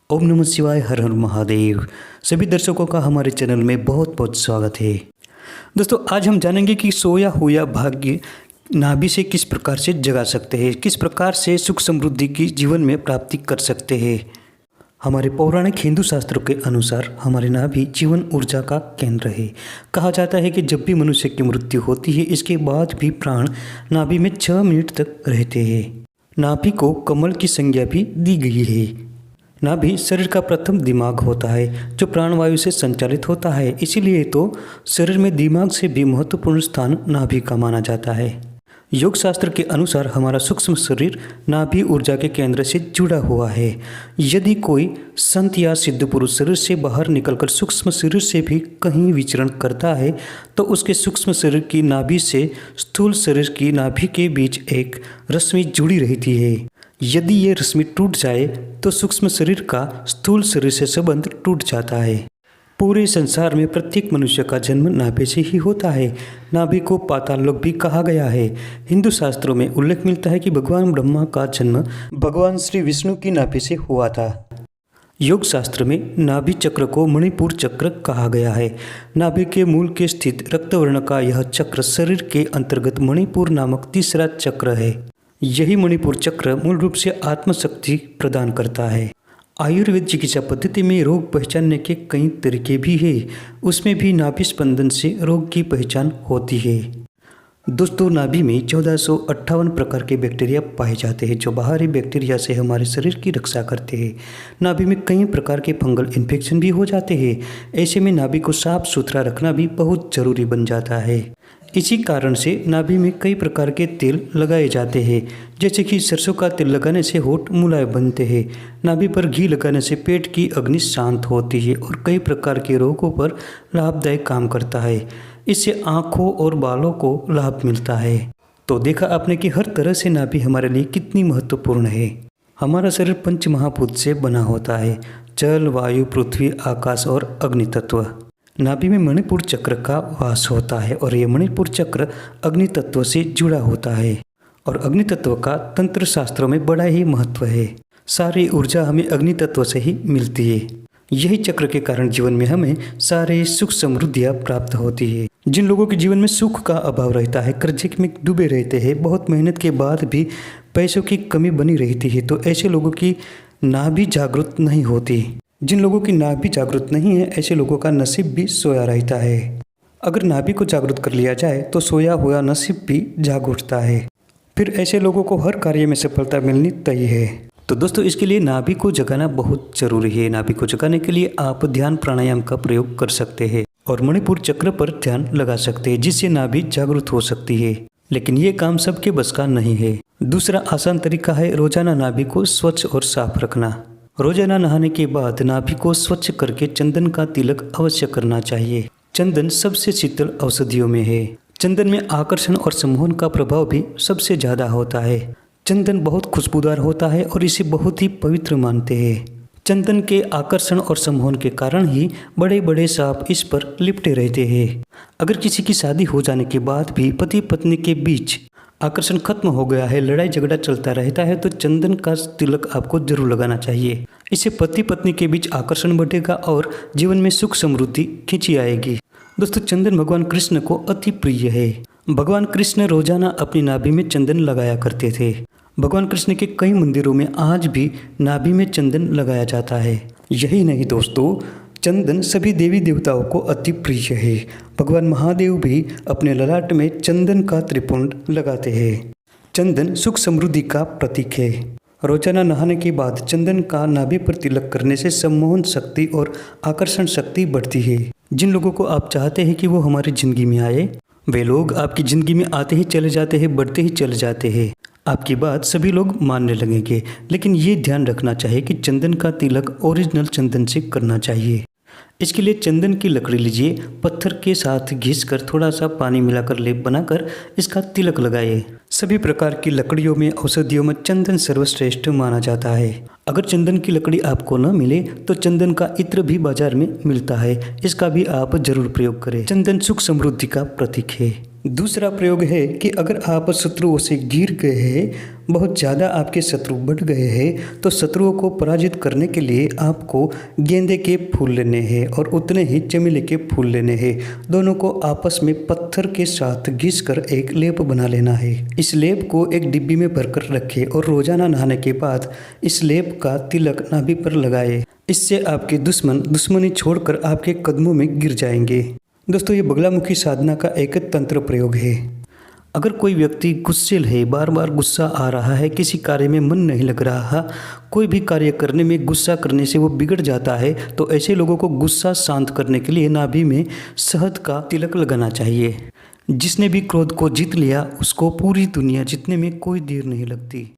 ओम नमः शिवाय, हर हर महादेव। सभी दर्शकों का हमारे चैनल में बहुत बहुत स्वागत है। दोस्तों, आज हम जानेंगे कि सोया हुआ भाग्य नाभि से किस प्रकार से जगा सकते हैं, किस प्रकार से सुख समृद्धि की जीवन में प्राप्ति कर सकते हैं। हमारे पौराणिक हिंदू शास्त्रों के अनुसार हमारे नाभि जीवन ऊर्जा का केंद्र है। कहा जाता है कि जब भी मनुष्य की मृत्यु होती है, इसके बाद भी प्राण नाभि में 6 मिनट तक रहते हैं। नाभि को कमल की संज्ञा भी दी गई है। नाभि शरीर का प्रथम दिमाग होता है जो प्राणवायु से संचालित होता है। इसीलिए तो शरीर में दिमाग से भी महत्वपूर्ण स्थान नाभि का माना जाता है। योग शास्त्र के अनुसार हमारा सूक्ष्म शरीर नाभि ऊर्जा के केंद्र से जुड़ा हुआ है। यदि कोई संत या सिद्ध पुरुष शरीर से बाहर निकलकर सूक्ष्म शरीर से भी कहीं विचरण करता है तो उसके सूक्ष्म शरीर की नाभि से स्थूल शरीर की नाभि के बीच एक रश्मि जुड़ी रहती है। यदि ये रश्मि टूट जाए तो सूक्ष्म शरीर का स्थूल शरीर से संबंध टूट जाता है। पूरे संसार में प्रत्येक मनुष्य का जन्म नाभि से ही होता है। नाभि को पाताल लोक भी कहा गया है। हिंदू शास्त्रों में उल्लेख मिलता है कि भगवान ब्रह्मा का जन्म भगवान श्री विष्णु की नाभि से हुआ था। योग शास्त्र में नाभि चक्र को मणिपुर चक्र कहा गया है। नाभि के मूल के स्थित रक्तवर्ण का यह चक्र शरीर के अंतर्गत मणिपुर नामक तीसरा चक्र है। यही मणिपुर चक्र मूल रूप से आत्मशक्ति प्रदान करता है। आयुर्वेद चिकित्सा पद्धति में रोग पहचानने के कई तरीके भी हैं। उसमें भी नाभि स्पंदन से रोग की पहचान होती है। दोस्तों, नाभि में 1458 प्रकार के बैक्टीरिया पाए जाते हैं जो बाहरी बैक्टीरिया से हमारे शरीर की रक्षा करते हैं। नाभि में कई प्रकार के फंगल इन्फेक्शन भी हो जाते हैं। ऐसे में नाभि को साफ सुथरा रखना भी बहुत जरूरी बन जाता है। इसी कारण से नाभि में कई प्रकार के तेल लगाए जाते हैं, जैसे कि सरसों का तेल लगाने से होंठ मुलायम बनते हैं। नाभि पर घी लगाने से पेट की अग्नि शांत होती है और कई प्रकार के रोगों पर लाभदायक काम करता है। इससे आँखों और बालों को लाभ मिलता है। तो देखा आपने कि हर तरह से नाभि हमारे लिए कितनी महत्वपूर्ण है। हमारा शरीर पंच महाभूत से बना होता है: जल, वायु, पृथ्वी, आकाश और अग्नि तत्व। नाभि में मणिपुर चक्र का वास होता है और ये मणिपुर चक्र अग्नि तत्व से जुड़ा होता है और अग्नि तत्व का तंत्र शास्त्रों में बड़ा ही महत्व है। सारी ऊर्जा हमें अग्नि तत्व से ही मिलती है। यही चक्र के कारण जीवन में हमें सारे सुख समृद्धियाँ प्राप्त होती है। जिन लोगों के जीवन में सुख का अभाव रहता है, कर्जे में डूबे रहते हैं, बहुत मेहनत के बाद भी पैसों की कमी बनी रहती है, तो ऐसे लोगों की नाभि जागृत नहीं होती। जिन लोगों की नाभि जागृत नहीं है, ऐसे लोगों का नसीब भी सोया रहता है। अगर नाभि को जागृत कर लिया जाए तो सोया हुआ नसीब भी जाग उठता है। फिर ऐसे लोगों को हर कार्य में सफलता मिलनी तय है। तो दोस्तों, इसके लिए नाभि को जगाना बहुत जरूरी है। नाभि को जगाने के लिए आप ध्यान प्राणायाम का प्रयोग कर सकते हैं और मणिपुर चक्र पर ध्यान लगा सकते हैं, जिससे नाभि जागृत हो सकती है। लेकिन ये काम सबके बस का नहीं है। दूसरा आसान तरीका है रोजाना नाभि को स्वच्छ और साफ रखना। रोजाना नहाने के बाद नाभि को स्वच्छ करके चंदन का तिलक अवश्य करना चाहिए। चंदन सबसे शीतल औषधियों में है। चंदन में आकर्षण और सम्मोहन का प्रभाव भी सबसे ज्यादा होता है। चंदन बहुत खुशबूदार होता है और इसे बहुत ही पवित्र मानते हैं। चंदन के आकर्षण और सम्मोहन के कारण ही बड़े बड़े सांप इस पर लिपटे रहते हैं। अगर किसी की शादी हो जाने के बाद भी पति पत्नी के बीच आकर्षण खत्म हो गया है, लड़ाई झगड़ा चलता रहता है, तो चंदन का तिलक आपको जरूर लगाना चाहिए। इससे पति पत्नी के बीच आकर्षण बढ़ेगा और जीवन में सुख समृद्धि खींची आएगी। दोस्तों, चंदन भगवान कृष्ण को अति प्रिय है। भगवान कृष्ण रोजाना अपनी नाभि में चंदन लगाया करते थे। भगवान कृष्ण के कई मंदिरों में आज भी नाभि में चंदन लगाया जाता है। यही नहीं दोस्तों, चंदन सभी देवी देवताओं को अति प्रिय है। भगवान महादेव भी अपने ललाट में चंदन का त्रिपुंड लगाते हैं। चंदन सुख समृद्धि का प्रतीक है। रोजाना नहाने के बाद चंदन का नाभि पर तिलक करने से सम्मोहन शक्ति और आकर्षण शक्ति बढ़ती है। जिन लोगों को आप चाहते हैं कि वो हमारी जिंदगी में आए, वे लोग आपकी जिंदगी में आते ही चले जाते हैं, बढ़ते ही चले जाते हैं। आपकी बात सभी लोग मानने लगेंगे। लेकिन ये ध्यान रखना चाहिए कि चंदन का तिलक ओरिजिनल चंदन से करना चाहिए। इसके लिए चंदन की लकड़ी लीजिए, पत्थर के साथ घिसकर थोड़ा सा पानी मिलाकर लेप बनाकर इसका तिलक लगाइए। सभी प्रकार की लकड़ियों में औषधियों में चंदन सर्वश्रेष्ठ माना जाता है। अगर चंदन की लकड़ी आपको न मिले तो चंदन का इत्र भी बाजार में मिलता है, इसका भी आप जरूर प्रयोग करें। चंदन सुख समृद्धि का प्रतीक है। दूसरा प्रयोग है कि अगर आप शत्रुओं से घिर गए हैं, बहुत ज़्यादा आपके शत्रु बढ़ गए हैं, तो शत्रुओं को पराजित करने के लिए आपको गेंदे के फूल लेने हैं और उतने ही चमेली के फूल लेने हैं। दोनों को आपस में पत्थर के साथ घिसकर एक लेप बना लेना है। इस लेप को एक डिब्बी में भरकर रखें और रोजाना नहाने के बाद इस लेप का तिलक नाभि पर लगाएं। इससे आपके दुश्मन दुश्मनी छोड़कर आपके कदमों में गिर जाएंगे। दोस्तों, ये बगलामुखी साधना का एक तंत्र प्रयोग है। अगर कोई व्यक्ति गुस्सेल है, बार बार गुस्सा आ रहा है, किसी कार्य में मन नहीं लग रहा, कोई भी कार्य करने में गुस्सा करने से वो बिगड़ जाता है, तो ऐसे लोगों को गुस्सा शांत करने के लिए नाभि में शहद का तिलक लगाना चाहिए। जिसने भी क्रोध को जीत लिया, उसको पूरी दुनिया जीतने में कोई देर नहीं लगती।